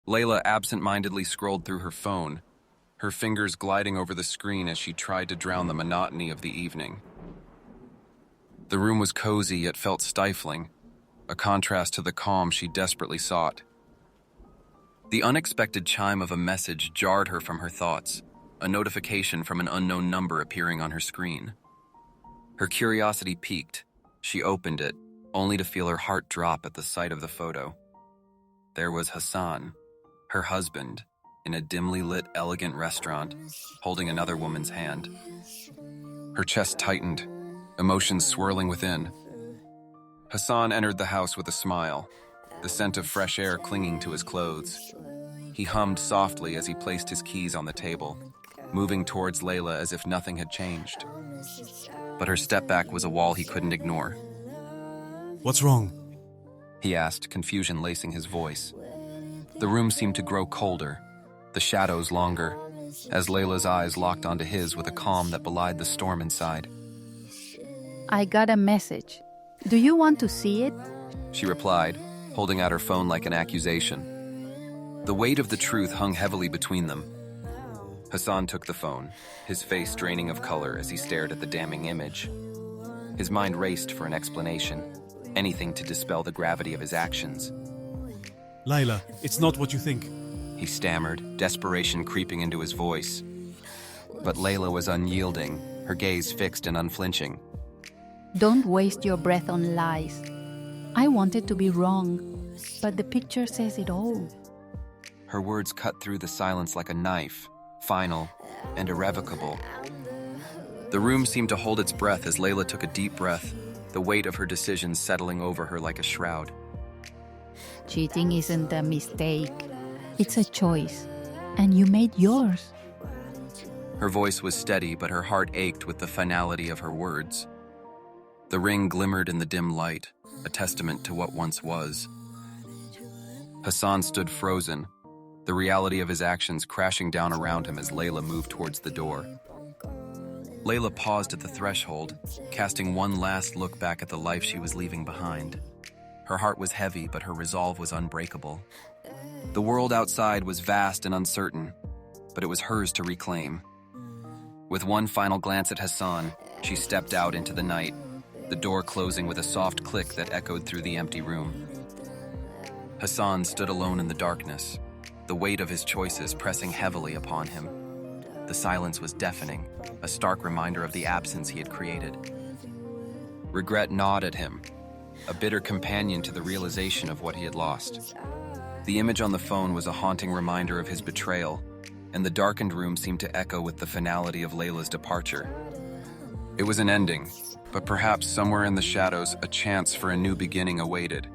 Layla absent-mindedly scrolled through her phone, her fingers gliding over the screen as she tried to drown the monotony of the evening. The room was cozy yet felt stifling, a contrast to the calm she desperately sought. The unexpected chime of a message jarred her from her thoughts, a notification from an unknown number appearing on her screen. Her curiosity piqued. She opened it, only to feel her heart drop at the sight of the photo. There was Hassan, her husband, in a dimly lit, elegant restaurant, holding another woman's hand. Her chest tightened, emotions swirling within. Hassan entered the house with a smile, the scent of fresh air clinging to his clothes. He hummed softly as he placed his keys on the table, moving towards Layla as if nothing had changed. But her step back was a wall he couldn't ignore. What's wrong? He asked, confusion lacing his voice. The room seemed to grow colder, the shadows longer, as Layla's eyes locked onto his with a calm that belied the storm inside. I got a message. Do you want to see it? She replied, holding out her phone like an accusation. The weight of the truth hung heavily between them. Hassan took the phone, his face draining of color as he stared at the damning image. His mind raced for an explanation, anything to dispel the gravity of his actions. Layla, it's not what you think. He stammered, desperation creeping into his voice. But Layla was unyielding, her gaze fixed and unflinching. Don't waste your breath on lies. I wanted to be wrong, but the picture says it all. Her words cut through the silence like a knife, final and irrevocable. The room seemed to hold its breath as Layla took a deep breath, the weight of her decision settling over her like a shroud. Cheating isn't a mistake. It's a choice, and you made yours. Her voice was steady, but her heart ached with the finality of her words. The ring glimmered in the dim light, a testament to what once was. Hassan stood frozen, the reality of his actions crashing down around him as Layla moved towards the door. Layla paused at the threshold, casting one last look back at the life she was leaving behind. Her heart was heavy, but her resolve was unbreakable. The world outside was vast and uncertain, but it was hers to reclaim. With one final glance at Hassan, she stepped out into the night, the door closing with a soft click that echoed through the empty room. Hassan stood alone in the darkness, the weight of his choices pressing heavily upon him. The silence was deafening, a stark reminder of the absence he had created. Regret gnawed at him, a bitter companion to the realization of what he had lost. The image on the phone was a haunting reminder of his betrayal, and the darkened room seemed to echo with the finality of Layla's departure. It was an ending, but perhaps somewhere in the shadows, a chance for a new beginning awaited.